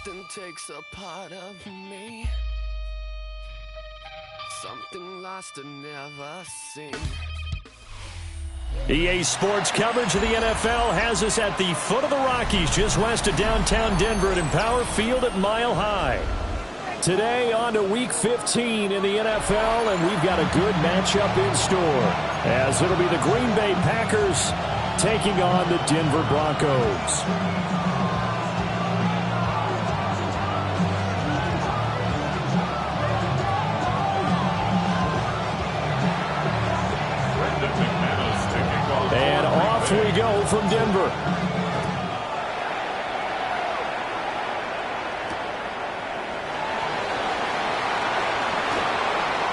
Something takes a part of me. Something lost and never seen. EA Sports coverage of the NFL has us at the foot of the Rockies, just west of downtown Denver at Empower Field at Mile High. Today on to Week 15 in the NFL, and we've got a good matchup in store, as it'll be the Green Bay Packers taking on the Denver Broncos. And off we go from Denver.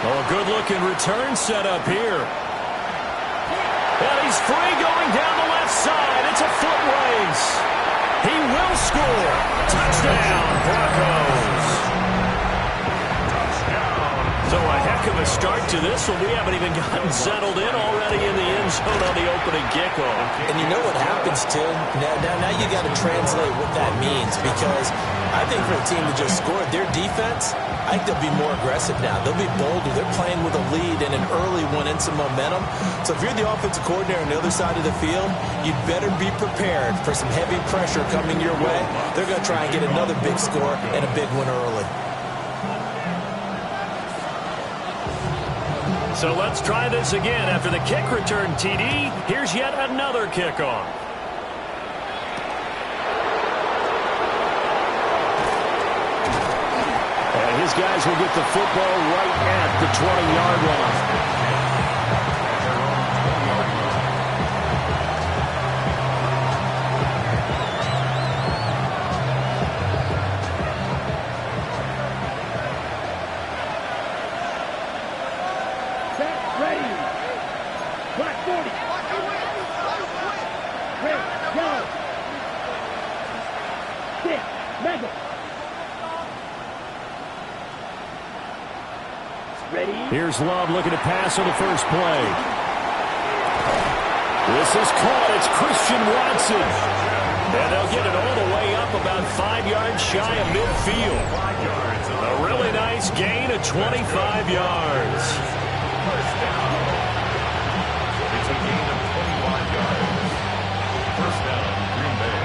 Oh, a good-looking return set up here. And he's free going down the left side. It's a foot race. He will score. Touchdown, Broncos. So a heck of a start to this one. We haven't even gotten settled in already in the end zone on the opening kickoff. And you know what happens, Tim? Now you got to translate what that means, because I think for the team that just scored, their defense, I think they'll be more aggressive now. They'll be bolder. They're playing with a lead and an early one and some momentum. So if you're the offensive coordinator on the other side of the field, you'd better be prepared for some heavy pressure coming your way. They're going to try and get another big score and a big one early. So let's try this again. After the kick return TD, here's yet another kickoff. And his guys will get the football right at the 20-yard line. Here's Love looking to pass on the first play. This is caught. It's Christian Watson. And they'll get it all the way up about 5 yards shy of midfield. A really nice gain of 25 yards. First down. It's a gain of 25 yards. First down, Green Bay.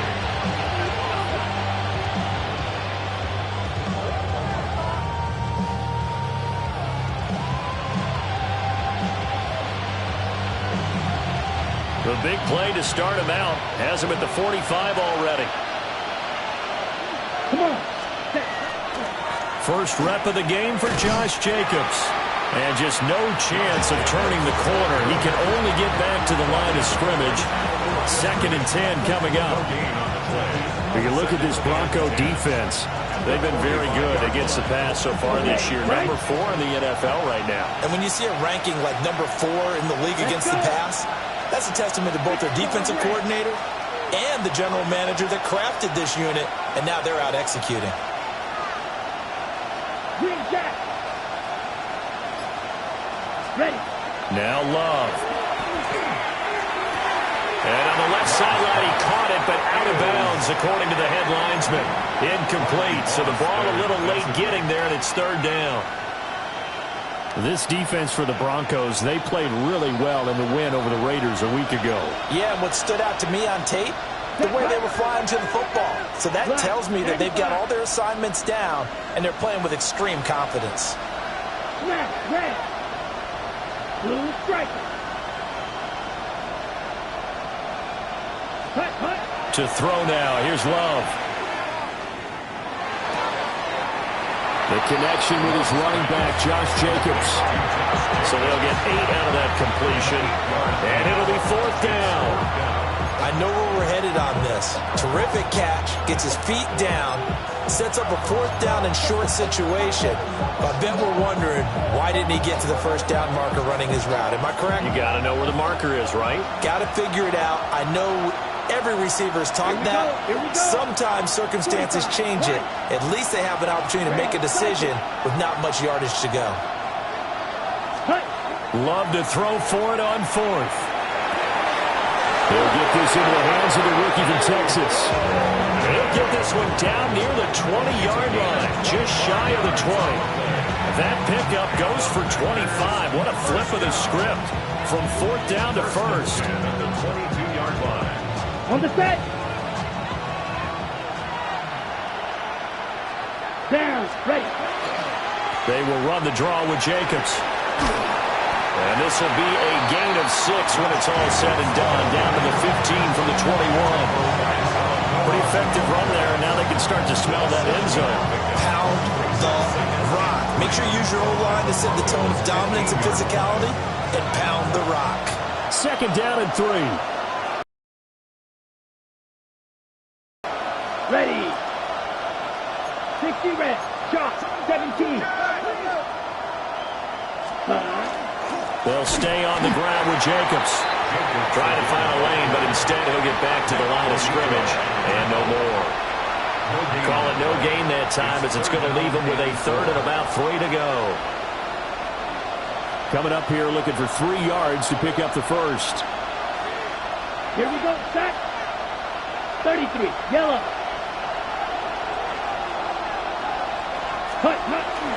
The big play to start him out has him at the 45 already. Come on. First rep of the game for Josh Jacobs. And just no chance of turning the corner. He can only get back to the line of scrimmage. 2nd and 10 coming up. If you look at this Bronco defense, they've been very good against the pass so far this year. Number 4 in the NFL right now. And when you see a ranking like number 4 in the league against the pass, that's a testament to both their defensive coordinator and the general manager that crafted this unit, and now they're out executing. Ready. Now Love. And on the left sideline, he caught it, but out of bounds, according to the head linesman. Incomplete, so the ball a little late getting there, and it's 3rd down. This defense for the Broncos, they played really well in the win over the Raiders a week ago. Yeah, and what stood out to me on tape, the way they were flying to the football. So that tells me that they've got all their assignments down, and they're playing with extreme confidence. Red. Blue striker. Cut. To throw now, here's Love. The connection with his running back, Josh Jacobs. So they'll get 8 out of that completion. And it'll be 4th down. I know where we're headed on this. Terrific catch, gets his feet down, sets up a 4th down and short situation. I bet we're wondering, why didn't he get to the 1st down marker running his route? Am I correct? You got to know where the marker is, right? Got to figure it out. I know every receiver is taught that. Sometimes circumstances change it. At least they have an opportunity to make a decision with not much yardage to go. Love to throw for it on 4th. He'll get this into the hands of the rookie from Texas. He'll get this one down near the 20 shy of the 20. That pickup goes for 25. What a flip of the script from 4th down to 1st. At the 22-yard line. On the set. Down. Ready. They will run the draw with Jacobs. And this will be a gain of 6 when it's all said and done. Down to the 15 from the 21. Pretty effective run there, and now they can start to smell that end zone. Pound the rock. Make sure you use your O-line to set the tone of dominance and physicality, and pound the rock. 2nd down and 3. Ready. 60 red. Shot. 17. They'll stay on the ground with Jacobs. Trying to find a lane, but instead he'll get back to the line of scrimmage. And no more. Call it no gain that time, as it's going to leave him with a 3rd and about 3 to go. Coming up here looking for 3 yards to pick up the 1st. Here we go. Sack. 33. Yellow. Hut.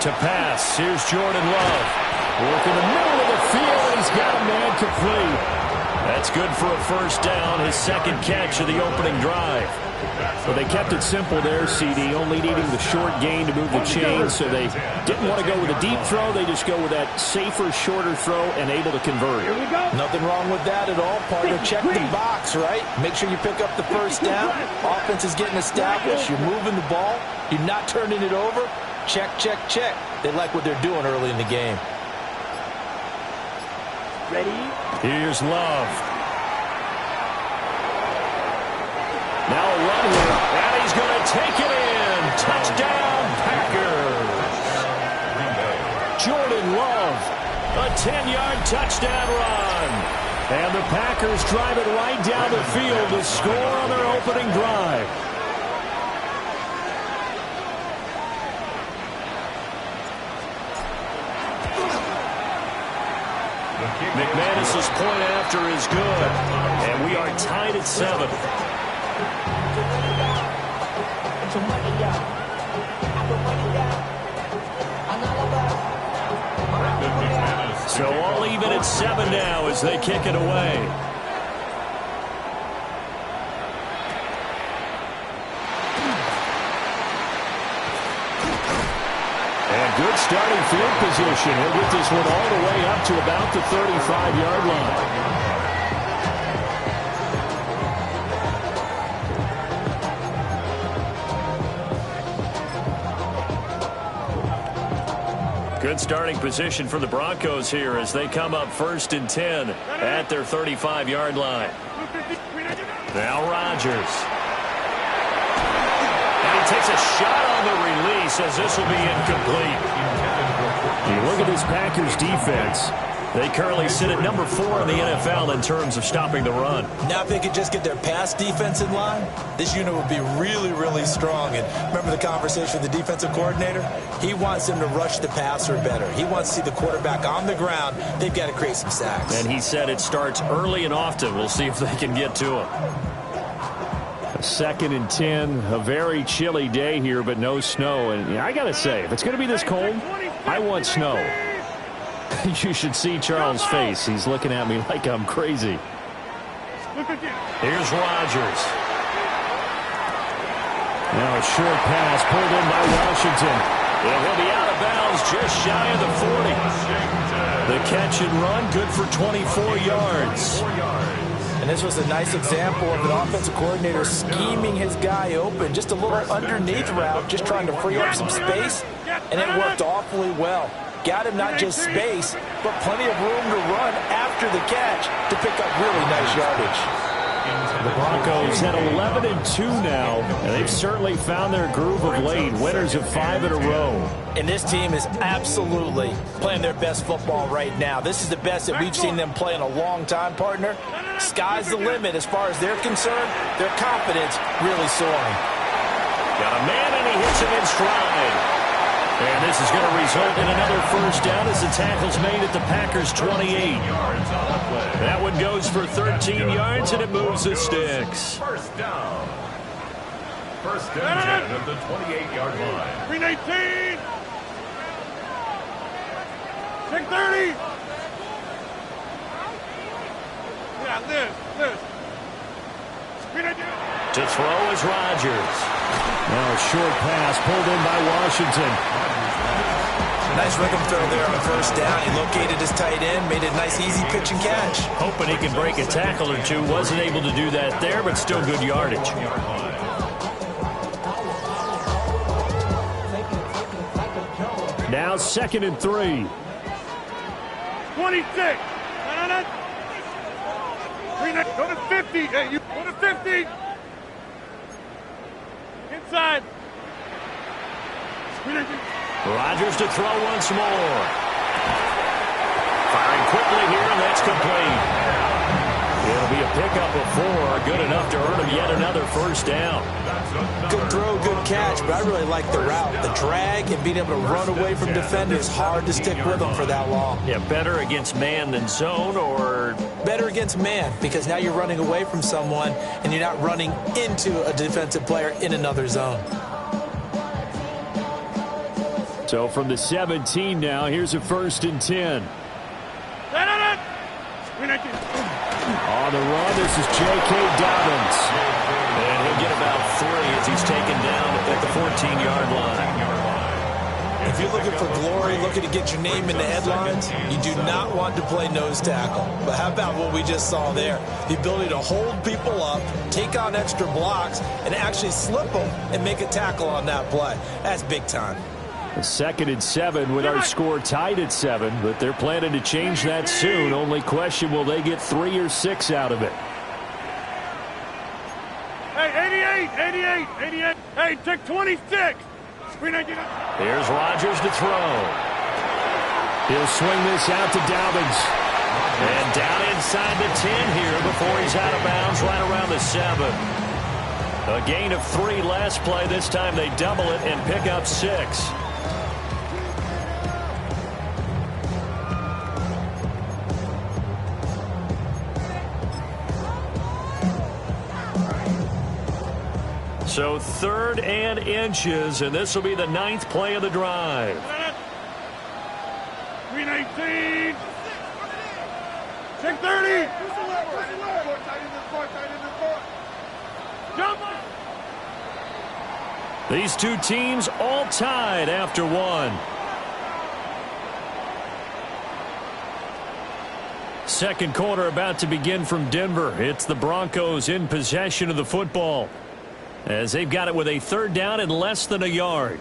To pass, here's Jordan Love. Work in the middle of the field, and he's got a man complete. That's good for a 1st down, his 2nd catch of the opening drive. Well, they kept it simple there, CD, only needing the short gain to move the chains, so they didn't want to go with a deep throw. They just go with that safer, shorter throw and able to convert. Here we go. Nothing wrong with that at all, partner. Check the box, right? Make sure you pick up the 1st down. Offense is getting established. You're moving the ball. You're not turning it over. Check, check, check. They like what they're doing early in the game. Ready. Here's Love. Now a run here, and he's going to take it in. Touchdown, Packers. Jordan Love, a 10-yard touchdown run. And the Packers drive it right down the field to score on their opening drive. McManus's point after is good, and we are tied at 7. So all even at 7 now as they kick it away. And good starting field position. He'll get this one all the way up to about the 35-yard line. Good starting position for the Broncos here as they come up 1st and 10 at their 35-yard line. Now Rodgers. And he takes a shot on the release as this will be incomplete. You look at this Packers defense. They currently sit at number 4 in the NFL in terms of stopping the run. Now if they could just get their pass defense in line, this unit would be really, really strong. And remember the conversation with the defensive coordinator? He wants them to rush the passer better. He wants to see the quarterback on the ground. They've got to create some sacks. And he said it starts early and often. We'll see if they can get to him. 2nd and 10, a very chilly day here, but no snow. And I got to say, if it's going to be this cold, I want snow. You should see Charles' face. He's looking at me like I'm crazy. Here's Rodgers. Now a short pass pulled in by Washington. And he'll be out of bounds just shy of the 40. The catch and run, good for 24 yards. And this was a nice example of an offensive coordinator scheming his guy open. Just a little underneath route, just trying to free up some space. And it worked awfully well. Got him not just space, but plenty of room to run after the catch to pick up really nice yardage. The Broncos at 11-2 now, and they've certainly found their groove of late. Winners of 5 in a row. And this team is absolutely playing their best football right now. This is the best that we've seen them play in a long time, partner. Sky's the limit as far as they're concerned. Their confidence really soaring. Got a man, and he hits him in stride. And this is going to result in another 1st down as the tackle's made at the Packers' 28. That one goes for 13 yards, and it moves the sticks. 1st down. 1st and 10 at the 28-yard line. Green 18. 630. Yeah, Liz. Green 18. To throw is Rodgers. Now a short pass pulled in by Washington. Nice rhythm throw there on first down. He located his tight end, made a nice easy pitch and catch. Hoping he can break a tackle or two. Wasn't able to do that there, but still good yardage. Now 2nd and 3. 26. Go to 50. Hey, you go to 50. Inside. Rodgers to throw once more. Firing quickly here, and that's complete. It'll be a pickup of 4, good enough to earn him yet another first down. Good throw, good catch, but I really like the route. The drag and being able to run away from defenders, hard to stick with them for that long. Yeah, better against man than zone, or better against man, because now you're running away from someone and you're not running into a defensive player in another zone. So from the 17 now, here's a 1st and 10. On the run, this is J.K. Dobbins. And he'll get about 3 as he's taken down at the 14-yard line. If you're looking for glory, looking to get your name in the headlines, you do not want to play nose tackle. But how about what we just saw there? The ability to hold people up, take on extra blocks, and actually slip them and make a tackle on that play. That's big time. 2nd and 7 with our score tied at 7, but they're planning to change that soon. Only question, will they get 3 or 6 out of it? Hey, 88. Hey, take 26. Here's Rodgers to throw. He'll swing this out to Dobbins. And down inside the 10 here before he's out of bounds right around the 7. A gain of 3 last play. This time they double it and pick up 6. So 3rd and inches, and this will be the 9th play of the drive. Green 18. 630. Jump. These two teams all tied after 1. Second quarter about to begin from Denver. It's the Broncos in possession of the football, as they've got it with a 3rd down and less than a yard.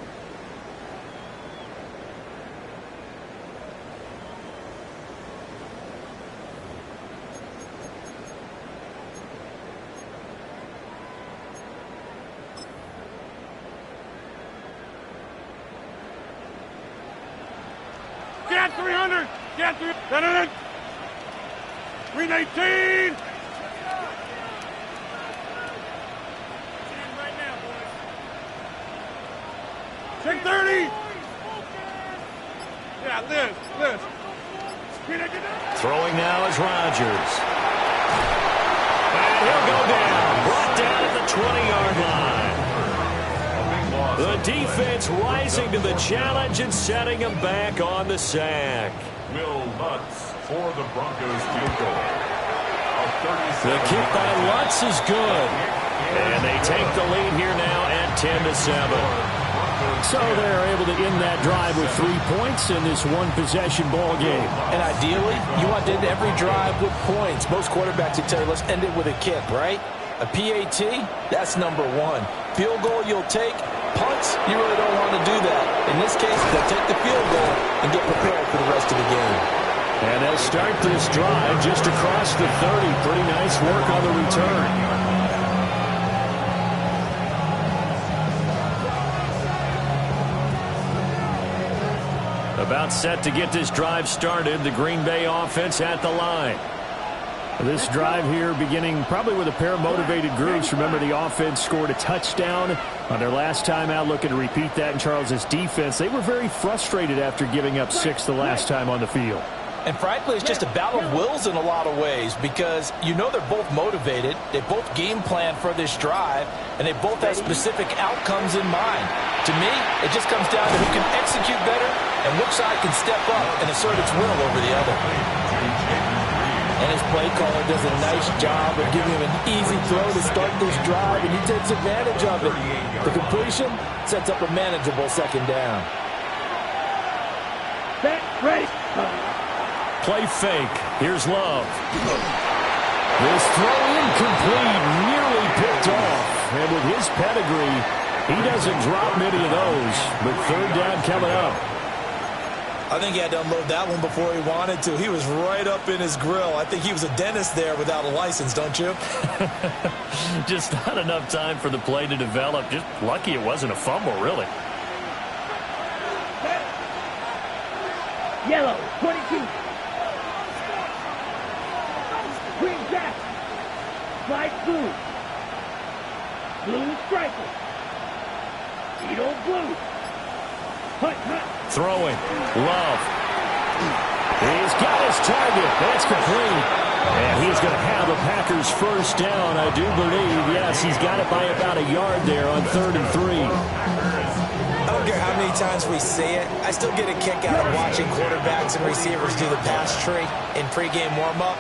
Get 300. Get 300. Green 18. Right now, boys. 630. Yeah, Liz. Throwing now is Rodgers. And he'll go down. Brought down at the 20-yard line. The defense rising to the challenge and setting him back on the sack. Will Lutz for the Broncos field goal. The kick by Lutz is good. And they take the lead here now at 10-7. So they're able to end that drive with 3 points in this one-possession ball game. And ideally, you want to end every drive with points. Most quarterbacks would tell you, let's end it with a kick, right? A PAT, that's number 1. Field goal you'll take. Punts, you really don't want to do that. In this case, they'll take the field goal and get prepared for the rest of the game. And they'll start this drive just across the 30. Pretty nice work on the return. About set to get this drive started. The Green Bay offense at the line. This drive here beginning probably with a pair of motivated groups. Remember, the offense scored a touchdown on their last time out. Looking to repeat that in Charles's defense. They were very frustrated after giving up 6 the last time on the field. And frankly, it's just a battle of wills in a lot of ways because you know they're both motivated, they both game plan for this drive, and they both have specific outcomes in mind. To me, it just comes down to who can execute better and which side can step up and assert its will over the other. And his play caller does a nice job of giving him an easy throw to start this drive, and he takes advantage of it. The completion sets up a manageable second down. Set, ready. Play fake. Here's Love. This throw incomplete, nearly picked off. And with his pedigree, he doesn't drop many of those. But third down coming up. I think he had to unload that one before he wanted to. He was right up in his grill. I think he was a dentist there without a license, don't you? Just not enough time for the play to develop. Just lucky it wasn't a fumble, really. Yellow, 22. Green jack. Slide blue. Blue striker. Cheeto blue. Hut, hut. Throwing. Love. He's got his target. That's complete. And he's going to have a Packers first down, I do believe. Yes, he's got it by about a yard there on 3rd and 3. I don't care how many times we see it. I still get a kick out of watching quarterbacks and receivers do the pass tree in pregame warm-up.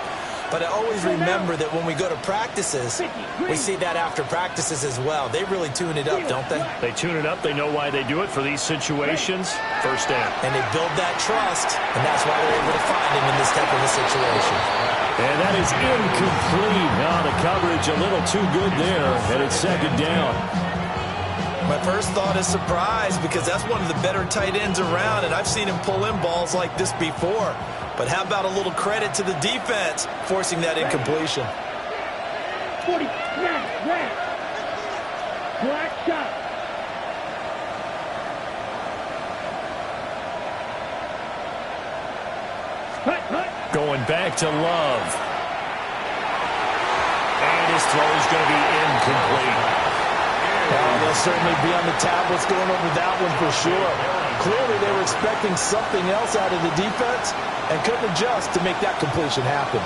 But I always remember that when we go to practices, we see that after practices as well. They really tune it up, don't they? They tune it up. They know why they do it for these situations. First down. And they build that trust, and that's why they're able to find him in this type of a situation. And that is incomplete. Now the coverage a little too good there, and it's second down. My first thought is surprise because that's one of the better tight ends around, and I've seen him pull in balls like this before. But how about a little credit to the defense forcing that incompletion? 40, red. Black shot. Hut. Going back to Love. And his throw is going to be incomplete. Well, they'll certainly be on the tablets going over that one for sure. Clearly, they were expecting something else out of the defense and couldn't adjust to make that completion happen.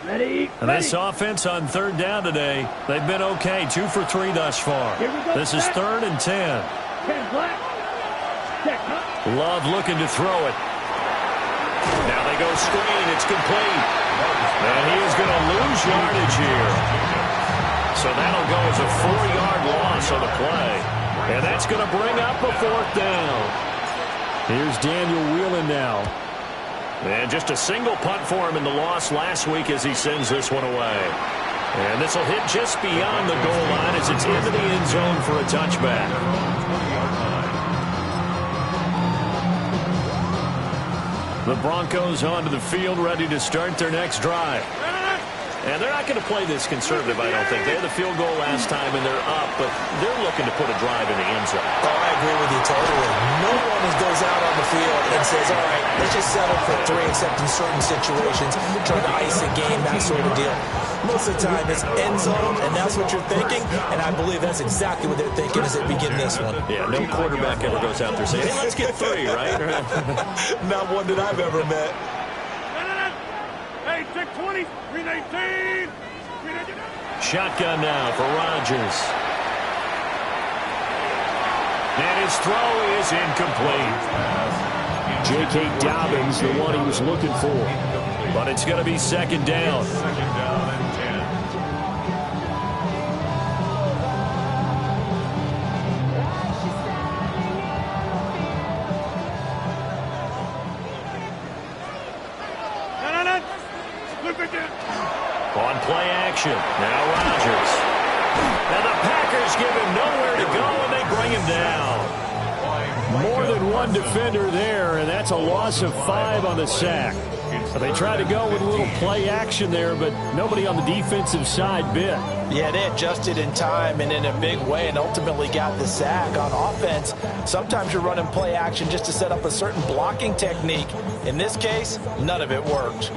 Ready. And this offense on third down today, they've been okay. 2 for 3 thus far. This is 3rd and 10. 10 black. Check, huh? Love looking to throw it. Now they go screen. It's complete. And he is going to lose yardage here. So that'll go as a 4-yard loss on the play. And that's going to bring up a 4th down. Here's Daniel Whelan now. And just a single punt for him in the loss last week as he sends this one away. And this will hit just beyond the goal line as it's into the end zone for a touchback. The Broncos onto the field ready to start their next drive. And they're not going to play this conservative, I don't think. They had the field goal last time, and they're up, but they're looking to put a drive in the end zone. Oh, I agree with you totally. No one goes out on the field and says, all right, let's just settle for 3, except in certain situations, trying to ice a game, that sort of deal. Most of the time, it's end zone, and that's what you're thinking, and I believe that's exactly what they're thinking as they begin this one. Yeah, no quarterback ever goes out there saying, hey, let's get 3, right? Not one that I've ever met. Hey, 620, 319. Shotgun now for Rodgers. And his throw is incomplete. J.K. Dobbins, the one he was looking for. But it's going to be second down. Second down and 10. On play action. Now Rodgers. And the Packers give him nowhere to go, and they bring him down. More than one defender there, and that's a loss of 5 on the sack. They tried to go with a little play action there, but nobody on the defensive side bit. Yeah, they adjusted in time and in a big way and ultimately got the sack. On offense, sometimes you're running play action just to set up a certain blocking technique. In this case, none of it worked.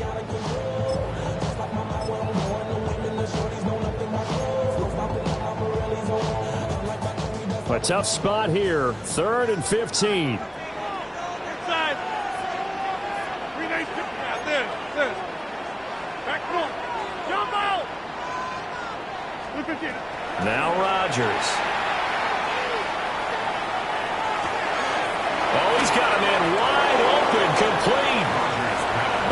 A tough spot here. 3rd and 15. Inside. This. Back front. Jump out. Look at you. Now Rodgers. Oh, he's got a man wide open, complete.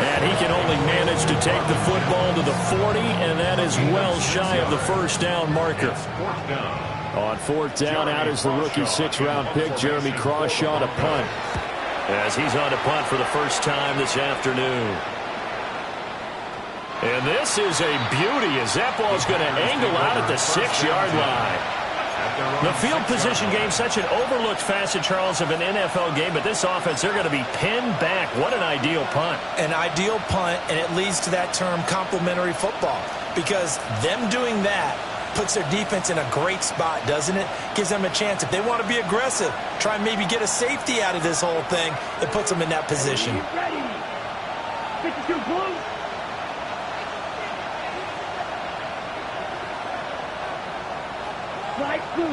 And he can only manage to take the football to the 40, and that is well shy of the first down marker. On 4th down, out is the rookie 6th-round pick, Jeremy Crawshaw, to punt. As he's on to punt for the first time this afternoon. And this is a beauty as that ball's going to angle out at the 6-yard line. The field position game, such an overlooked facet, Charles, of an NFL game, but this offense, they're going to be pinned back. What an ideal punt. An ideal punt, and it leads to that term complementary football, because them doing that puts their defense in a great spot, doesn't it? Gives them a chance. If they want to be aggressive, try and maybe get a safety out of this whole thing, it puts them in that position. Ready. 52 blue. Slide 2.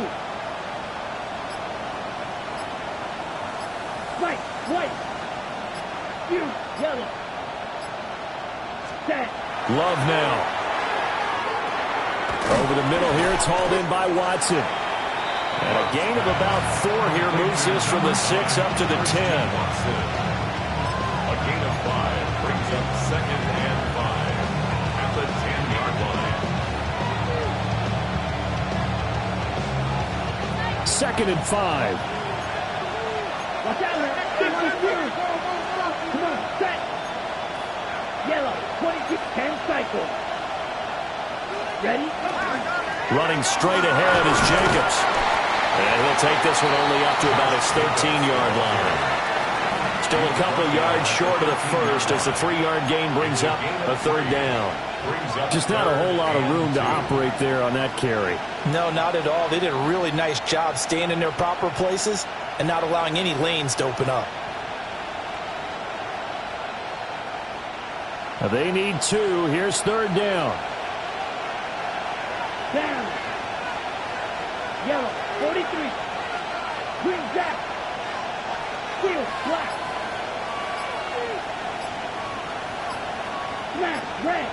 Right, white. You, yellow. Set. Love now. Over the middle here, it's hauled in by Watson. And a gain of about 4 here moves this from the 6 up to the 10. A gain of 5 brings up 2nd and 5 at the 10-yard line. 2nd and 5. Watch out, man. Come on, set. Yellow, 22, 10 cycle. Ready? Running straight ahead is Jacobs. And he'll take this one only up to about his 13-yard line. Still a couple yards short of the first as the 3-yard gain brings up a 3rd down. Just not a whole lot of room to operate there on that carry. No, not at all. They did a really nice job staying in their proper places and not allowing any lanes to open up. They need 2. Here's 3rd down. Down. Yellow, 43. Green jack. Steel, black. Smash, red.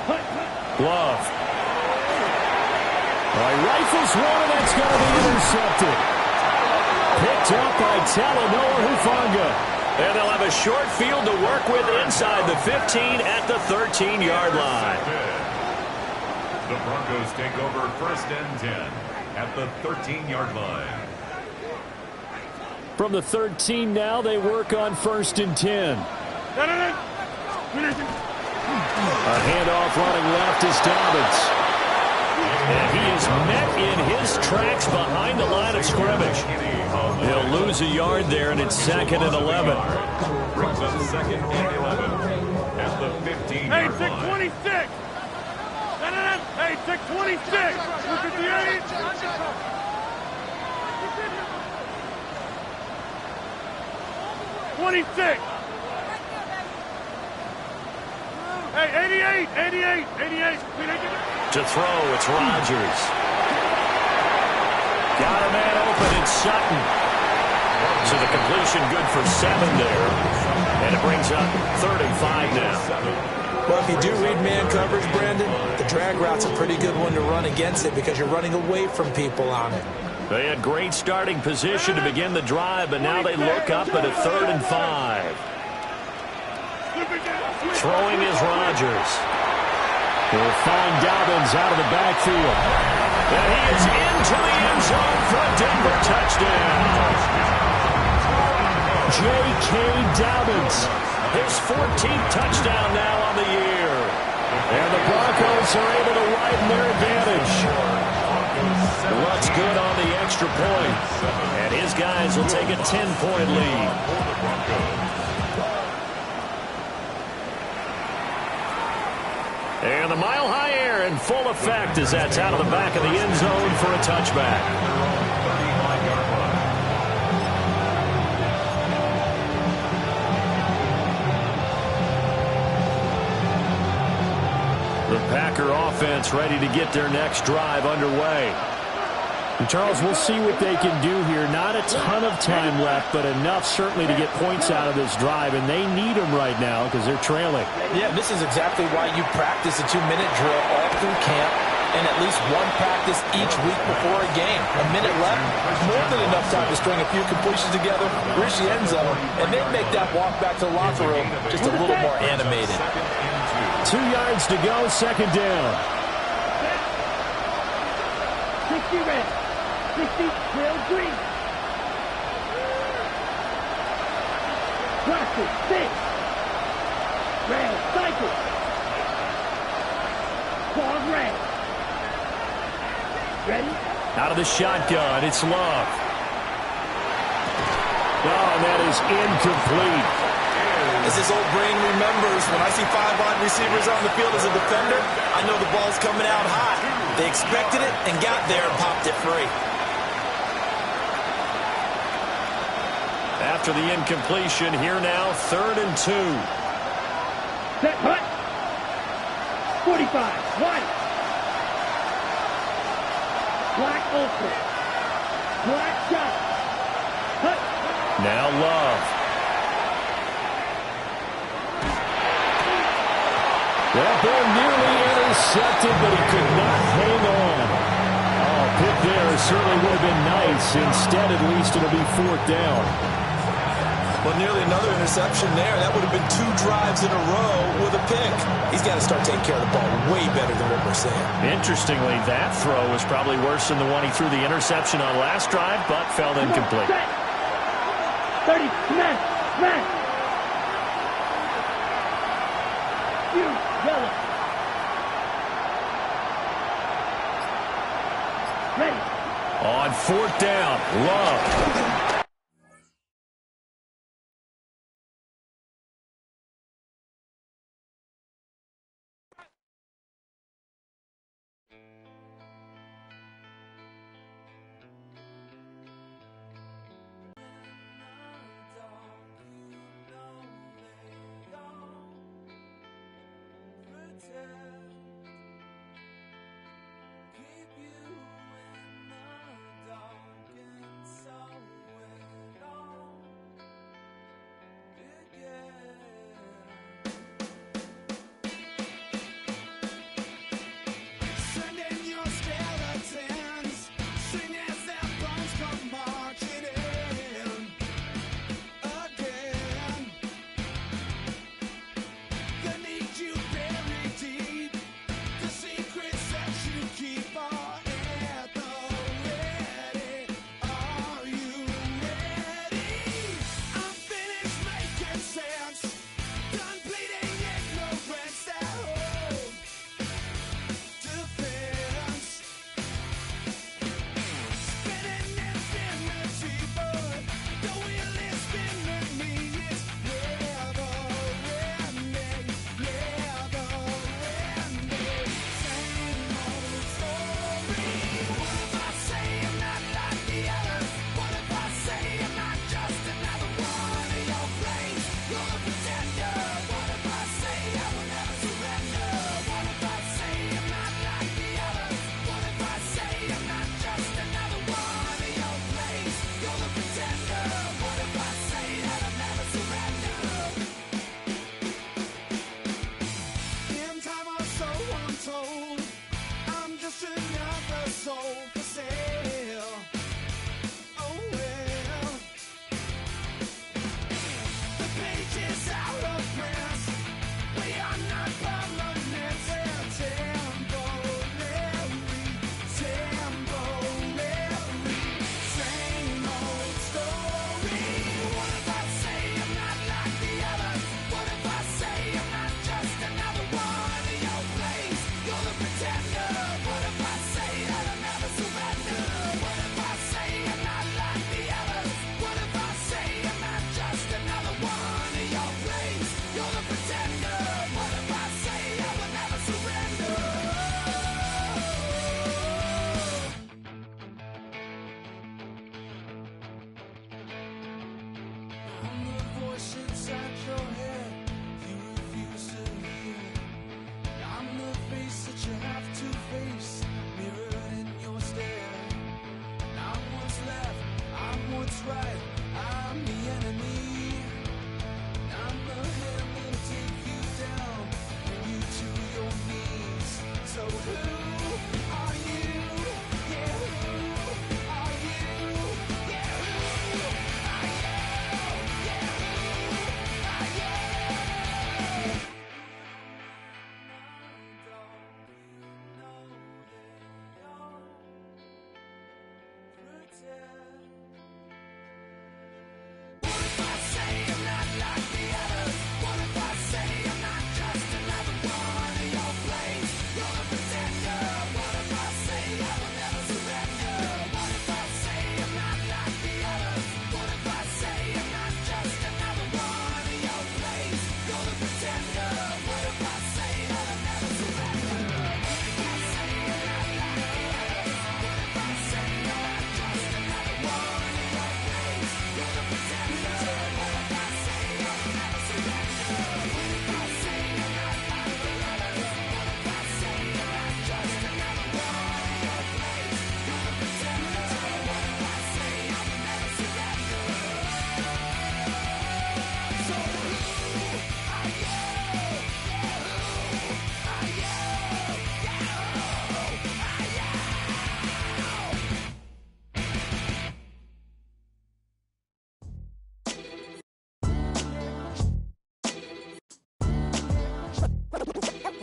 Hut. Glove. All right, rifles one, and that's going to be intercepted. Picked up by Talanoa Hufanga. And they'll have a short field to work with inside the 15 at the 13-yard line. The Broncos take over 1st and 10 at the 13-yard line. From the 13 now, they work on 1st and 10. A handoff running left is Dobbins. And he is met in his tracks behind the line of scrimmage. He'll lose a yard there, and it's 2nd and 11. Brings up 2nd and 11 at the 15-yard line. Hey, 626. Hey, 626. Look at the 8. 26. Hey, 88. To throw, it's Rodgers. Got a man open, it's Sutton. So the completion good for 7 there. And it brings up 3rd and 5 now. Well, if you do read man coverage, Brandon, the drag route's a pretty good one to run against it because you're running away from people on it. They had great starting position to begin the drive, but now they look up at a 3rd and 5. Throwing is Rodgers. He'll find Dobbins out of the backfield. And he is into the end zone for a Denver touchdown. J.K. Dobbins, his 14th touchdown now on the year. And the Broncos are able to widen their advantage. What's good on the extra point. And his guys will take a 10-point lead. And the mile-high air in full effect as that's out of the back of the end zone for a touchback. The Packer offense ready to get their next drive underway. And Charles, we'll see what they can do here. Not a ton of time left, but enough certainly to get points out of this drive, and they need them right now because they're trailing. Yeah, this is exactly why you practice a 2-minute drill all through camp and at least one practice each week before a game. A minute left, more than enough time to string a few completions together, reach the end zone, and then make that walk back to the locker room just a little more animated. 2 yards to go, second down. 60 red. 60 trail green. Practice 6. Red cycle. Pause red. Ready? Out of the shotgun, it's Love. Oh, that is incomplete. As his old brain remembers, when I see 5 wide receivers on the field as a defender, I know the ball's coming out hot. They expected it and got there and popped it free. After the incompletion, here now, 3rd and 2. Set, hut. 45, white. Black ultra. Black shot. Hut. Now Love. That ball nearly intercepted, but he could not hang on. Oh, pick there certainly would have been nice. Instead, at least it'll be 4th down. Well, nearly another interception there. That would have been 2 drives in a row with a pick. He's got to start taking care of the ball way better than what we're seeing. Interestingly, that throw was probably worse than the one he threw the interception on last drive, but fell incomplete. 30, smash, smash. Yellow. Ready. On 4th down, Love.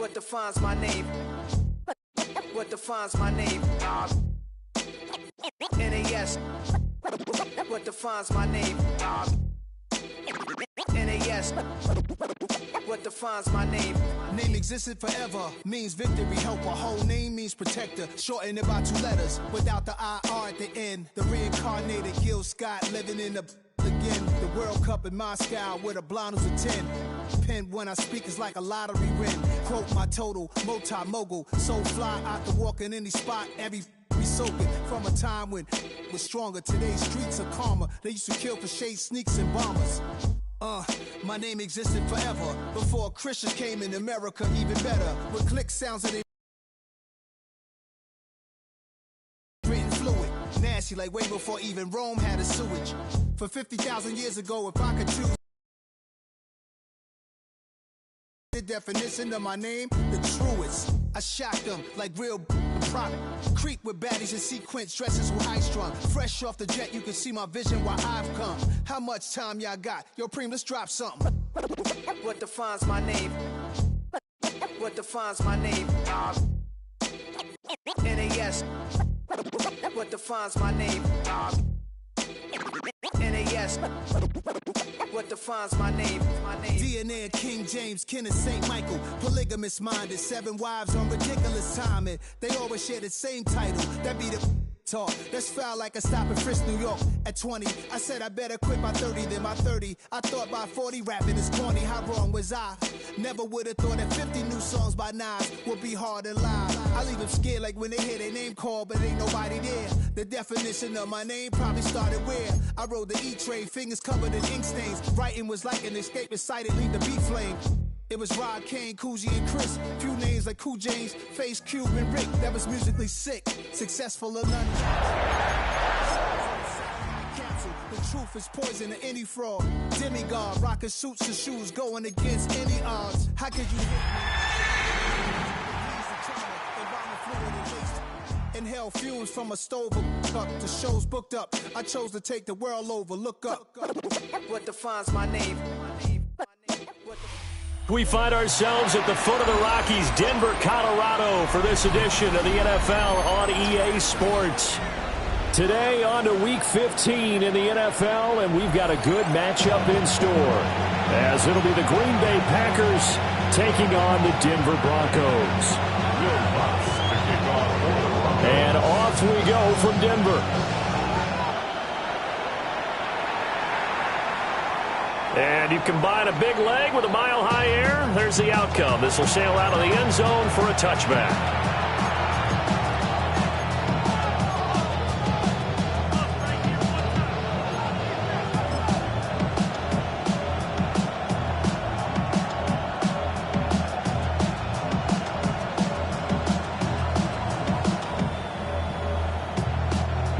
What defines my name? What defines my name? NAS. What defines my name? NAS. What defines my name? Name existed forever, means victory, helper. Whole name means protector, shortened it by 2 letters, without the IR at the end. The reincarnated Gil Scott living in the again. The World Cup in Moscow with a blind who's a 10. Pen when I speak is like a lottery win. Quote my total, multi-mogul, so fly I can walk in any spot, every be soaking from a time when was stronger. Today's streets are calmer. They used to kill for shade sneaks and bombers. My name existed forever before Christians came in America, even better with click sounds and written fluid, nasty like way before even Rome had a sewage. For 50,000 years ago, if I could choose the definition of my name, the truest. I shocked them like real product. Creep with baddies in sequence, dresses with high strung. Fresh off the jet, you can see my vision where I've come. How much time y'all got? Yo, Preem, let's drop something. What defines my name? What defines my name? NAS. What defines my name? NAS. What defines my name? DNA of King James, kin of St. Michael. Polygamous minded, 7 wives on ridiculous timing. They always share the same title. That be the talk. That's foul like a stop in Frisk, New York. At 20, I said I better quit by 30 than by 30. I thought by 40 rapping is corny. How wrong was I? Never would have thought that 50 new songs by Nas would be hard and live. I leave them scared like when they hear their name called, but ain't nobody there. The definition of my name probably started where I rode the E-train, fingers covered in ink stains. Writing was like an escape inside it, leave the beat flame. It was Rod, Kane, Coogee, and Chris. Few names like Cool James, Face, Cube, and Rick. That was musically sick, successful or none. The truth is poison to any fraud. Demigod, rocking suits and shoes, going against any odds. How could you hit me? Inhale fumes from a stove up. The show's booked up. I chose to take the world over. Look up. What defines my name? We find ourselves at the foot of the Rockies, Denver, Colorado, for this edition of the NFL on EA Sports. Today on to Week 15 in the NFL, and we've got a good matchup in store, as it'll be the Green Bay Packers taking on the Denver Broncos. And off we go from Denver. And you combine a big leg with a mile-high air, there's the outcome. This will sail out of the end zone for a touchback.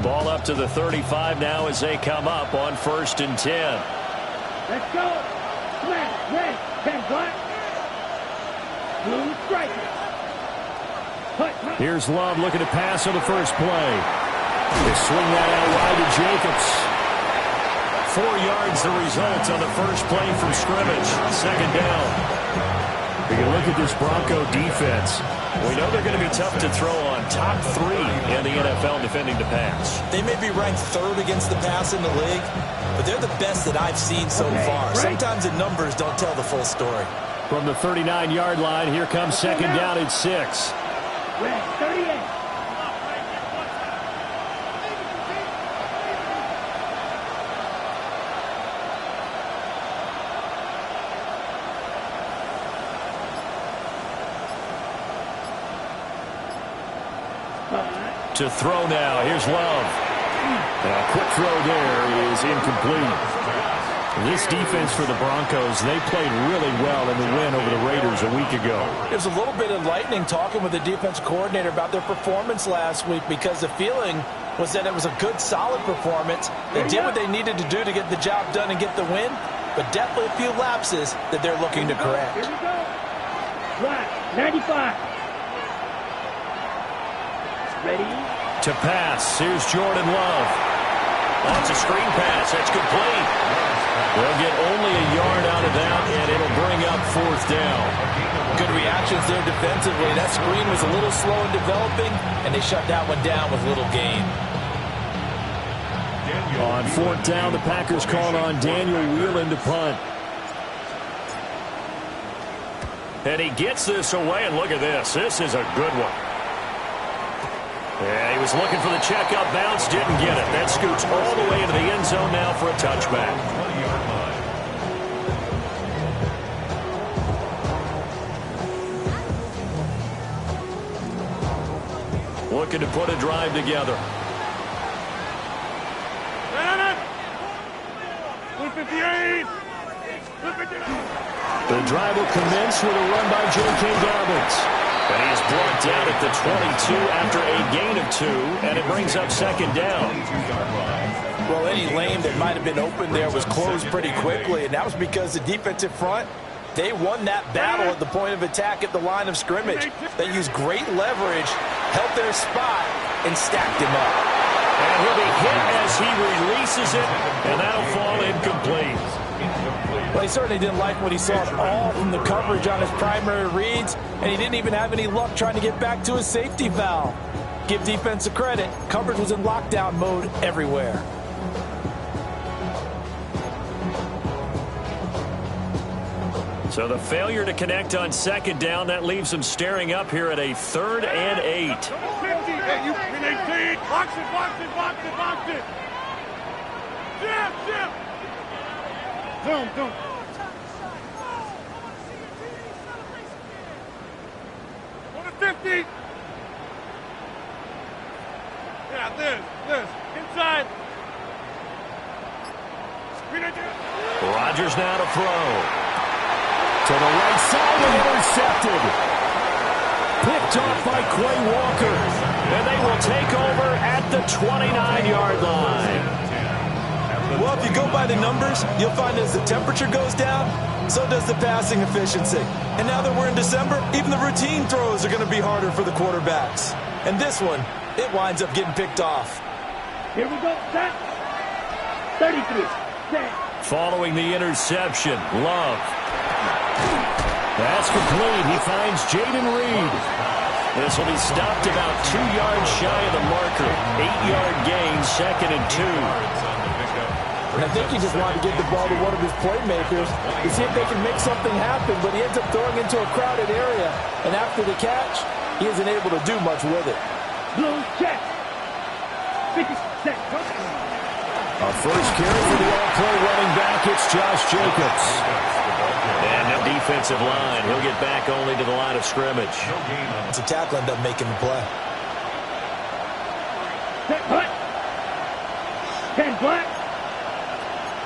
Ball up to the 35 now as they come up on 1st and 10. Let's go. Smash, red, 10 black. Blue striker. Here's Love looking to pass on the first play. They swing that out wide to Jacobs. 4 yards the result on the first play from scrimmage. 2nd down. We can look at this Bronco defense. We know they're going to be tough to throw on. Top 3 in the NFL defending the pass. They may be ranked 3rd against the pass in the league, but they're the best that I've seen so far. Sometimes the numbers don't tell the full story. From the 39-yard line, here comes 2nd down at 6. Red, 38. To throw now. Here's Love. A quick throw there is incomplete. This defense for the Broncos, they played really well in the win over the Raiders a week ago. It was a little bit enlightening talking with the defense coordinator about their performance last week, because the feeling was that it was a good, solid performance. They did what they needed to do to get the job done and get the win, but definitely a few lapses that they're looking to correct. Here we go. Black, 95. Ready? To pass. Here's Jordan Love. That's a screen pass. That's complete. They'll get only a yard out of that, and it'll bring up 4th down. Good reactions there defensively. That screen was a little slow in developing, and they shut that one down with little gain. On 4th down, the Packers called on Daniel Whelan to punt. And he gets this away, and look at this. This is a good one. Yeah, he was looking for the checkup bounce, didn't get it. That scoots all the way into the end zone now for a touchback. Looking to put a drive together. 158. The drive will commence with a run by J.K. Dobbins. And he is brought down at the 22 after a gain of 2, and it brings up 2nd down. Well, any lane that might have been open there was closed pretty quickly, and that was because the defensive front, they won that battle at the point of attack at the line of scrimmage. They used great leverage, held their spot, and stacked him up. And he'll be hit as he releases it, and that'll fall incomplete. Well, he certainly didn't like what he saw at all from the coverage on his primary reads, and he didn't even have any luck trying to get back to his safety valve. Give defense a credit. Coverage was in lockdown mode everywhere. So the failure to connect on 2nd down, that leaves him staring up here at a 3rd and 8. 50. Hey, you in 18. Box it, box it, box it, box it. Jim. Zoom. 50. Yeah, this. Inside. Rodgers now to throw. To the right side and intercepted. Picked off by Quay Walker. And they will take over at the 29-yard line. Well, if you go by the numbers, you'll find as the temperature goes down, so does the passing efficiency. And now that we're in December, even the routine throws are going to be harder for the quarterbacks. And this one, it winds up getting picked off. Here we go. Set. 33. Set. Following the interception, Love. That's complete. He finds Jaden Reed. This will be stopped about 2 yards shy of the marker. 8-yard gain, 2nd and 2. And I think he just wanted to get the ball to one of his playmakers to see if they can make something happen, but he ends up throwing into a crowded area. And after the catch, he isn't able to do much with it. Blue check. 50 set. A first carry for the all-pro running back. It's Josh Jacobs. And no defensive line. He'll get back only to the line of scrimmage. It's a tackle end up making the play. Set, hut. 10 black.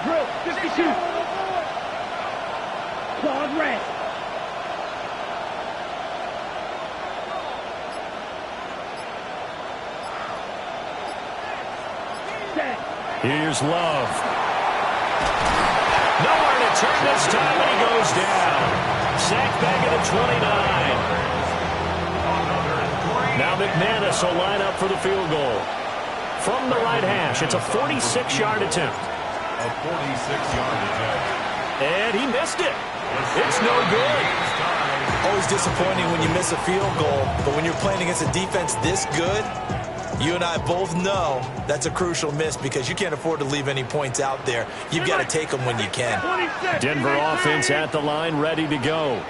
Drill, 52. Claude red. Set. Here's Love. Nowhere to turn this time, and he goes down. Sacked back at the 29. Now McManus will line up for the field goal. From the right hash, it's a 46-yard attempt. A 46-yard attempt. And he missed it. It's no good. Always disappointing when you miss a field goal, but when you're playing against a defense this good, you and I both know that's a crucial miss because you can't afford to leave any points out there. You've got to take them when you can. Denver offense at the line, ready to go.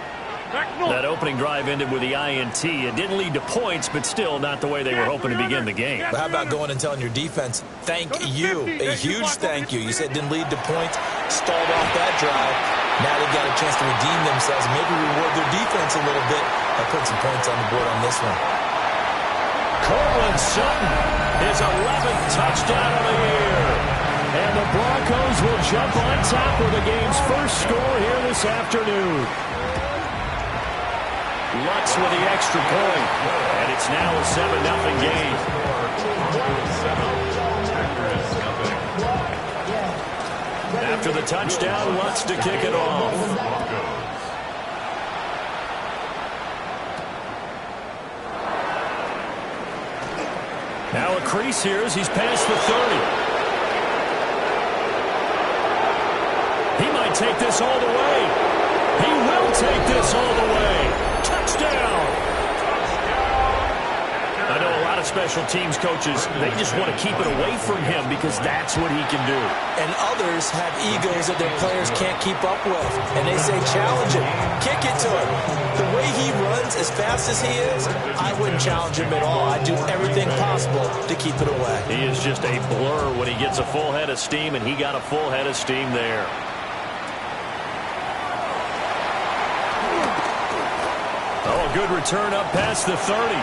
That opening drive ended with the INT. It didn't lead to points, but still not the way they were hoping to begin the game. But how about going and telling your defense, thank you, a huge thank you. You said it didn't lead to points, stalled off that drive. Now they've got a chance to redeem themselves and maybe reward their defense a little bit by putting some points on the board on this one. Cortland Sutton, his 11th touchdown of the year. And the Broncos will jump on top with the game's first score here this afternoon. Lutz with the extra point, and it's now a 7-0 game. After the touchdown, Lutz to kick it off. Now a crease here as he's past the 30. take this all the way. He will take this all the way. Touchdown. I know a lot of special teams coaches, they just want to keep it away from him because that's what he can do. And others have egos that their players can't keep up with. And they say, challenge him, kick it to him. The way he runs as fast as he is, I wouldn't challenge him at all. I'd do everything possible to keep it away. He is just a blur when he gets a full head of steam, and he got a full head of steam there. Oh, a good return up past the 30.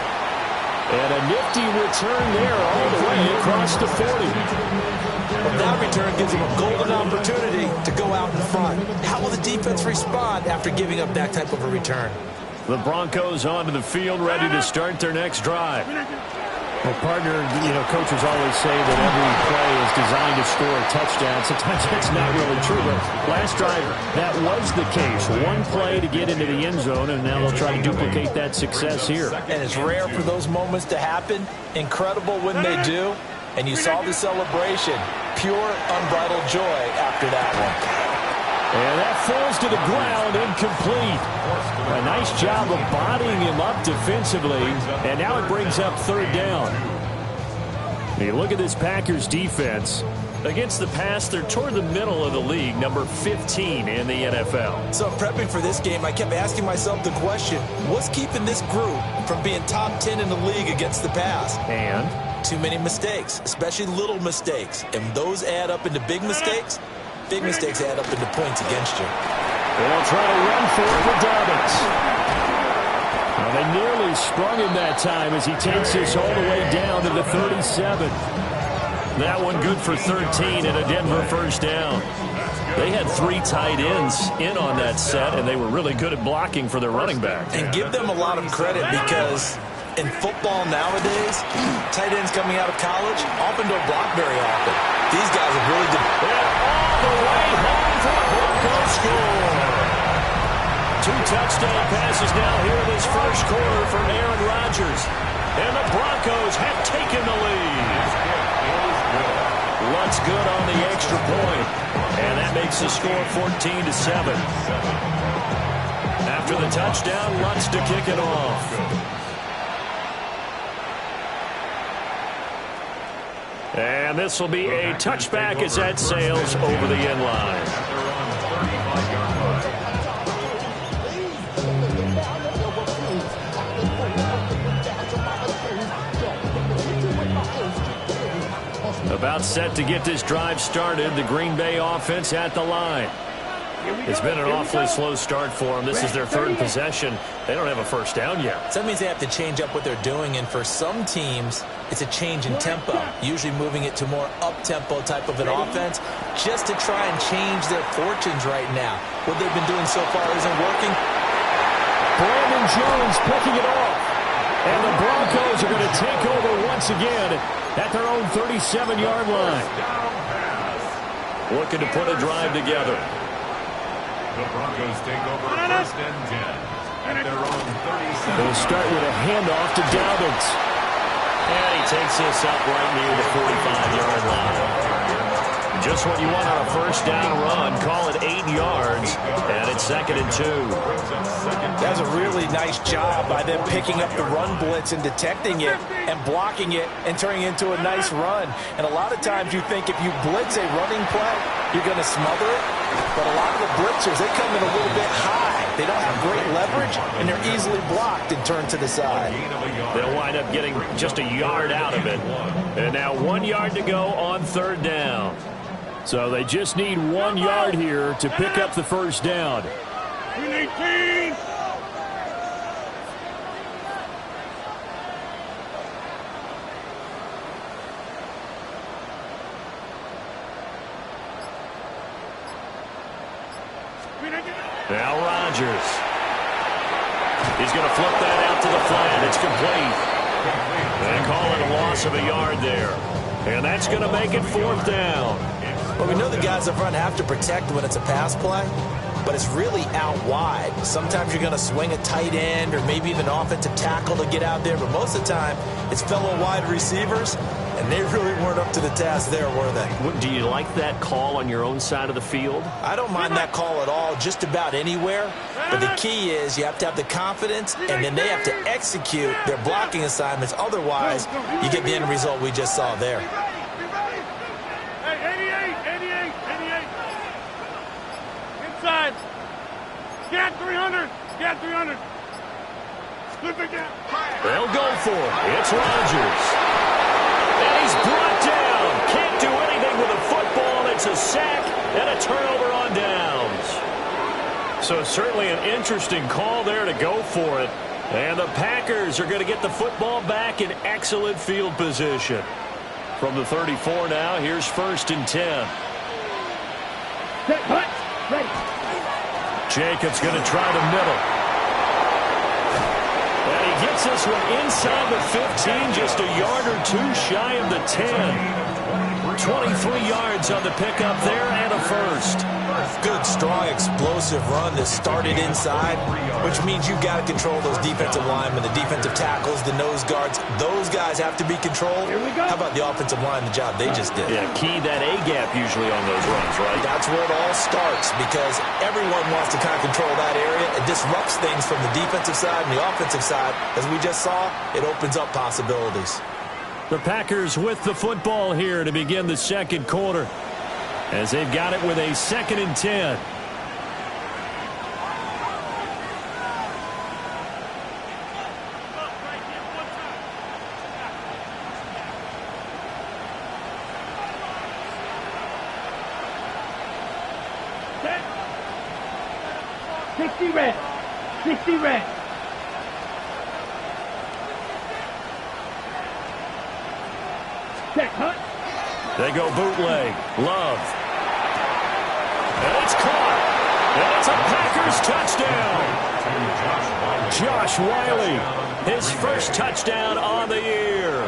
And a nifty return there all the way across the 40. Well, that return gives him a golden opportunity to go out in front. How will the defense respond after giving up that type of a return? The Broncos onto the field, ready to start their next drive. Well, partner, coaches always say that every play is designed to score a touchdown. Sometimes that's not really true, but last drive, that was the case. One play to get into the end zone, and now they'll try to duplicate that success here. And it's rare for those moments to happen. Incredible when they do. And you saw the celebration. Pure, unbridled joy after that one. And that falls to the ground, incomplete. A nice job of bodying him up defensively, and now it brings up third down. You look at this Packers defense. Against the pass, they're toward the middle of the league, number 15 in the NFL. So prepping for this game, I kept asking myself the question, what's keeping this group from being top 10 in the league against the pass? And? Too many mistakes, especially little mistakes. And those add up into big mistakes. Big mistakes add up into points against you. They'll try to run for it with Dobbins. Well, they nearly sprung him that time as he takes this all the way down to the 37. That one good for 13 and a Denver first down. They had 3 tight ends in on that set, and they were really good at blocking for their running back. And give them a lot of credit because in football nowadays, tight ends coming out of college often don't block very often. These guys have really good. All the way home for a Broncos score. 2 touchdown passes now here in this first quarter from Aaron Rodgers. And the Broncos have taken the lead. Luntz good on the extra point. And that makes the score 14-7. After the touchdown, Luntz to kick it off. And this will be a touchback as that sails over the end line. About set to get this drive started. The Green Bay offense at the line. It's been an awfully slow start for them. This is their 3rd possession. They don't have a first down yet. So that means they have to change up what they're doing, and for some teams, it's a change in tempo, usually moving it to more up-tempo type of an offense just to try and change their fortunes right now. What they've been doing so far isn't working. Brandon Jones picking it off. And the Broncos are going to take over once again at their own 37-yard line. Looking to put a drive together. The Broncos take over first and 10 at their own 37. They'll start with a handoff to Dobbins. And he takes this up right near the 45-yard line. Just what you want on a first down run. Call it 8 yards. And it's 2nd and 2. That was a really nice job by them picking up the run blitz and detecting it and blocking it and turning it into a nice run. And a lot of times you think if you blitz a running play, you're going to smother it. But a lot of the blitzers, they come in a little bit high. They don't have great leverage, and they're easily blocked and turned to the side. They'll wind up getting just a yard out of it. And now 1 yard to go on 3rd down. So they just need 1 yard here to pick up the first down. 18. Now Rodgers. He's going to flip that out to the flat. It's complete. They call it a loss of a yard there. And that's going to make it 4th down. But we know the guys up front have to protect when it's a pass play. but it's really out wide. Sometimes you're going to swing a tight end or maybe even offensive tackle to get out there, but most of the time it's fellow wide receivers, and they really weren't up to the task there, were they? Do you like that call on your own side of the field? I don't mind that call at all, just about anywhere. But the key is you have to have the confidence, and then they have to execute their blocking assignments. Otherwise, you get the end result we just saw there. Hey, 88. Inside. Scat 300. Scat 300. Slip it down. They'll go for it. It's Rodgers. And he's brought down. Can't do anything with a football. It's a sack and a turnover on downs. So certainly an interesting call there to go for it. And the Packers are going to get the football back in excellent field position. From the 34 now, here's 1st and 10. Jacobs going to try the middle. And he gets this one inside the 15, just a yard or two shy of the 10. 23 yards on the pickup there and a first. Good, strong, explosive run that started inside, which means you've got to control those defensive linemen, the defensive tackles, the nose guards. Those guys have to be controlled. How about the offensive line, the job they just did? Yeah, key that A-gap usually on those runs, right? That's where it all starts, because everyone wants to kind of control that area. It disrupts things from the defensive side and the offensive side. As we just saw, it opens up possibilities. The Packers with the football here to begin the second quarter, as they've got it with a 2nd and 10. Sixty red. They go bootleg. Love. And it's caught. And it's a Packers touchdown. Josh Wiley, his first touchdown on the year.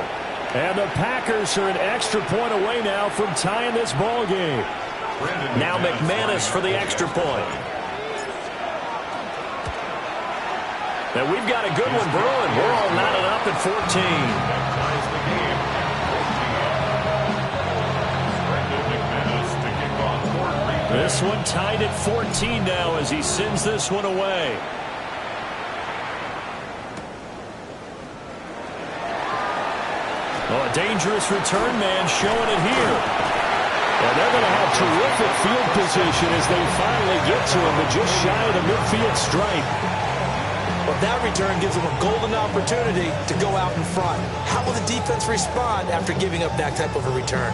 And the Packers are an extra point away now from tying this ball game. Now McManus for the extra point. And we've got a good one brewing. We're all knotted up at 14. This one tied at 14 now as he sends this one away. Oh, a dangerous return man showing it here. And they're going to have terrific field position as they finally get to him, but just shy of the midfield stripe. Well, that return gives them a golden opportunity to go out in front. How will the defense respond after giving up that type of a return?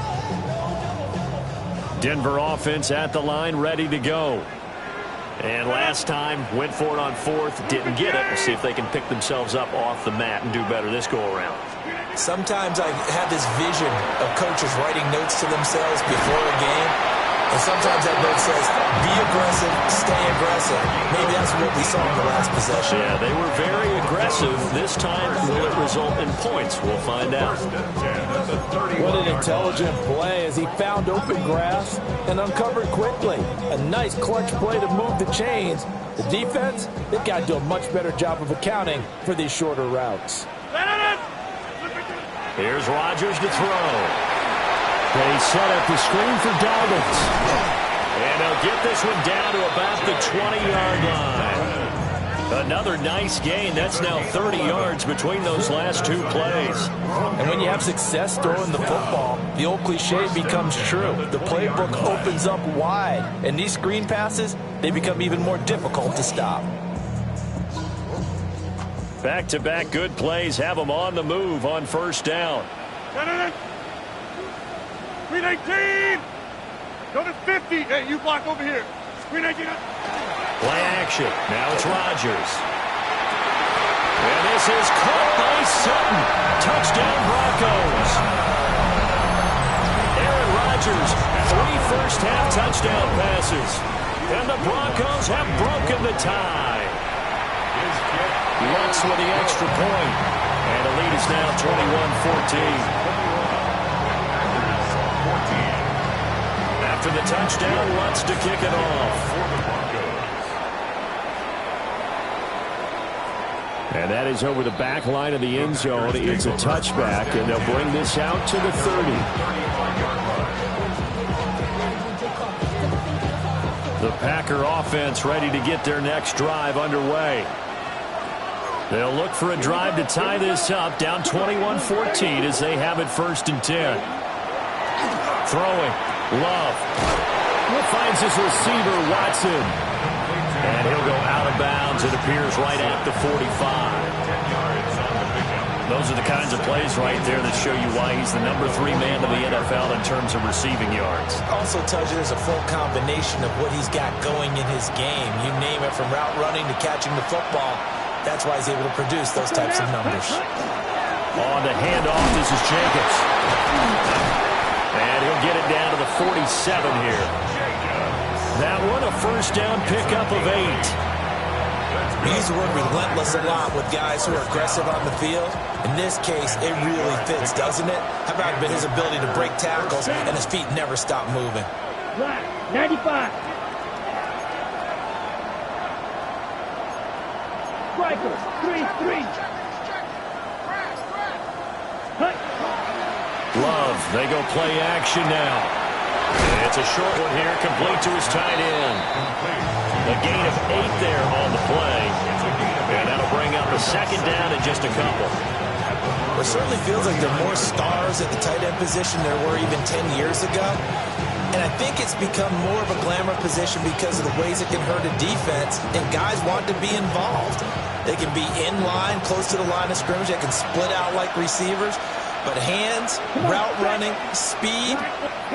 Denver offense at the line, ready to go. And last time, went for it on 4th, didn't get it. We'll see if they can pick themselves up off the mat and do better this go-around. Sometimes I have this vision of coaches writing notes to themselves before a game. And sometimes that note says, be aggressive, stay aggressive. Maybe that's what we saw in the last possession. Yeah, they were very aggressive. This time, will it result in points? We'll find out. What an intelligent play as he found open grass and uncovered quickly. A nice clutch play to move the chains. The defense, they've got to do a much better job of accounting for these shorter routes. Here's Rodgers to throw. They set up the screen for Dobbins. And they'll get this one down to about the 20-yard line. Another nice gain. That's now 30 yards between those last two plays. And when you have success throwing the football, the old cliche becomes true. The playbook opens up wide. And these screen passes, they become even more difficult to stop. Back-to-back good plays have them on the move on 1st down. Screen 18. Go to 50. Hey, you block over here. Screen 18. Play action. Now it's Rodgers. And this is caught by Sutton. Touchdown Broncos. Aaron Rodgers, 3 first-half touchdown passes. And the Broncos have broken the tie. Lutz with the extra point. And the lead is now 21-14. After the touchdown, Lutz to kick it off. And that is over the back line of the end zone. It's a touchback, and they'll bring this out to the 30. The Packer offense ready to get their next drive underway. They'll look for a drive to tie this up, down 21-14 as they have it 1st and 10. Throwing. Love. Finds his receiver, Watson. And he'll go out of bounds. It appears right at the 45. Those are the kinds of plays right there that show you why he's the number 3 man in the NFL in terms of receiving yards. Also tells you there's a full combination of what he's got going in his game. You name it, from route running to catching the football. That's why he's able to produce those types of numbers. On the handoff, this is Jacobs. And he'll get it down to the 47 here. That one, a 1st down pickup of 8. We use the word relentless a lot with guys who are aggressive on the field. In this case, it really fits, doesn't it? How about his ability to break tackles and his feet never stop moving? 95. Striker, 3-3. Love, they go play action now. It's a short one here, complete to his tight end. A gain of 8 there on the play. And that'll bring up a 2nd down and just a couple. It certainly feels like there are more stars at the tight end position than there were even 10 years ago. And I think it's become more of a glamour position because of the ways it can hurt a defense, and guys want to be involved. They can be in line, close to the line of scrimmage. They can split out like receivers. But hands, route running, speed,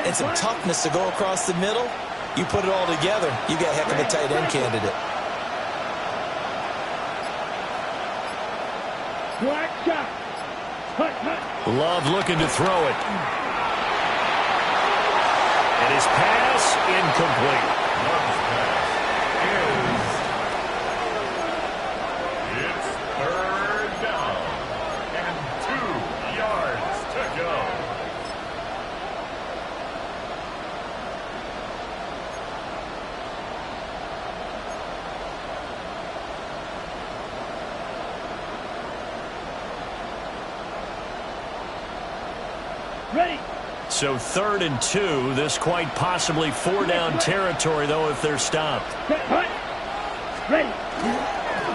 and some toughness to go across the middle, you put it all together, you got a heck of a tight end candidate. Love looking to throw it. And his pass incomplete. It's 3rd down and 2 yards to go. Ready. So 3rd and 2. This quite possibly 4-down territory, though, if they're stopped. Ready.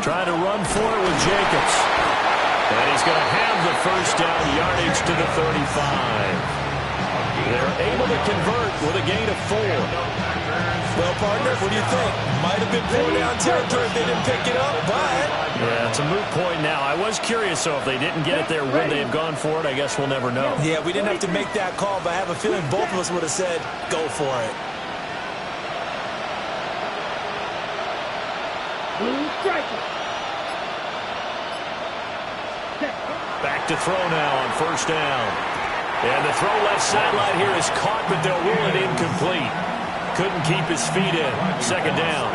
Trying to run for it with Jacobs. And he's going to have the 1st down, yardage to the 35. They're able to convert with a gain of 4. Well, partner, what do you think? Might have been 4-down territory if they didn't pick it up, but... Yeah, it's a moot point now. I was curious, so if they didn't get it there, would they have gone for it? I guess we'll never know. Yeah, we didn't have to make that call, but I have a feeling both of us would have said, go for it. Back to throw now on 1st down. And the throw left sideline here is caught, but they'll rule it incomplete. Couldn't keep his feet in. 2nd down.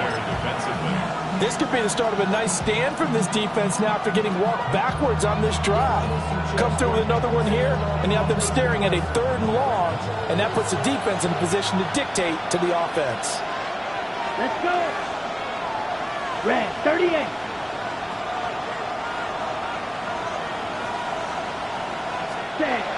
This could be the start of a nice stand from this defense now after getting walked backwards on this drive. Come through with another one here, and you have them staring at a 3rd and long, and that puts the defense in a position to dictate to the offense. Let's go. Red, 38. Set.